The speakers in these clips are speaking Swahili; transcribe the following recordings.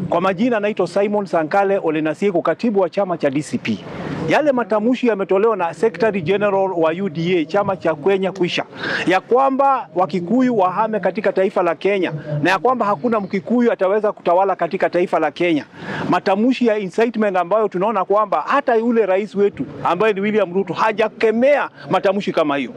Kwa majina naitwa Simon Sankale Ole Nasieko, katibu wa chama cha DCP. Yale matamshi yametolewa na Secretary General wa UDA, chama cha Kenya Kwisha, ya kwamba Wakikuyu wahame katika taifa la Kenya na ya kwamba hakuna Mkikuyu ataweza kutawala katika taifa la Kenya. Matamshi ya incitement ambayo tunaona kwamba hata yule rais wetu ambaye ni William Ruto hajakemea matamshi kama hiyo.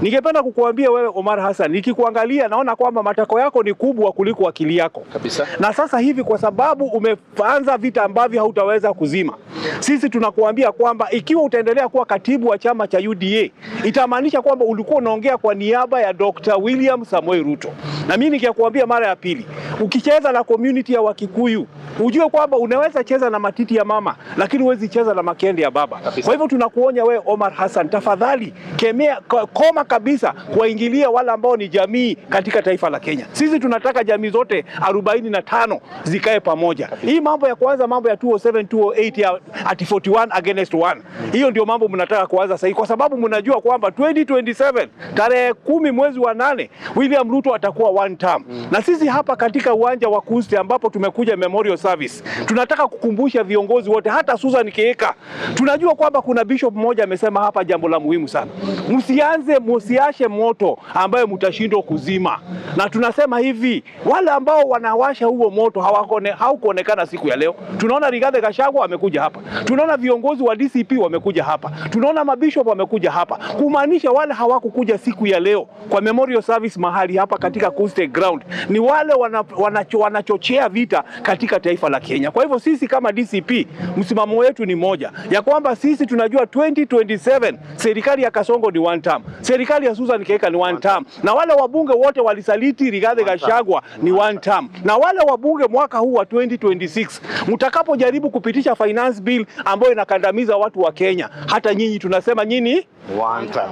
Ningependa kukuambia wewe Omar Hassan, nikikuangalia naona kwamba matako yako ni kubwa kuliko akili yako. Kabisa. Na sasa hivi kwa sababu umeanza vita ambavyo hautaweza kuzima, sisi tunakuambia kwamba ikiwa utaendelea kuwa katibu wa chama cha UDA, itamaanisha kwamba ulikuwa unaongea kwa niaba ya Dr. William Samoei Ruto. Na mimi nikikwambia mara ya pili, ukicheza na community ya Wakikuyu, ujue kwamba unaweza cheza na matiti ya mama, lakini huwezi cheza na makende ya baba. Kabisa. Kwa hivyo tunakuonya wewe Omar Hassan, tafadhali kemea, koma kabisa kuwaingilia wale ambao ni jamii katika taifa la Kenya. Sisi tunataka jamii zote 45 zikae pamoja. Hii mambo ya kwanza, mambo ya 207 208 ya ati 41 against 1, hiyo ndio mambo mnataka kuanza sasa, kwa sababu mnajua kwamba 2027 tarehe 10 mwezi wa 8 William Ruto atakuwa one term. Na sisi hapa katika uwanja wa Kusti ambapo tumekuja memorial service, tunataka kukumbusha viongozi wote, hata Susan Kihika. Tunajua kwamba kuna bishop mmoja amesema hapa jambo la muhimu sana: msiashe moto ambayo mtashindwa kuzima. Na tunasema hivi, wale ambao wanawasha huo moto haukuonekana siku ya leo. Tunaona Rigathi Gachagua amekuja hapa, tunaona viongozi wa DCP wamekuja hapa, tunaona mabishop wamekuja hapa, kumaanisha wale hawakukuja siku ya leo kwa memorial service mahali hapa katika Kuste ground ni wale wanachochea vita katika taifa la Kenya. Kwa hivyo sisi kama DCP msimamo wetu ni moja, ya kwamba sisi tunajua 2027 serikali ya Kasongo ni one term, serikali ya Susan Kihika ni one term, na wale wabunge wote walisaliti Rigathi Gachagua ni one term, na wale wabunge mwaka huu wa 2026 mtakapojaribu kupitisha finance bill ambayo inakandamiza watu wa Kenya, hata nyinyi tunasema nyinyi one term.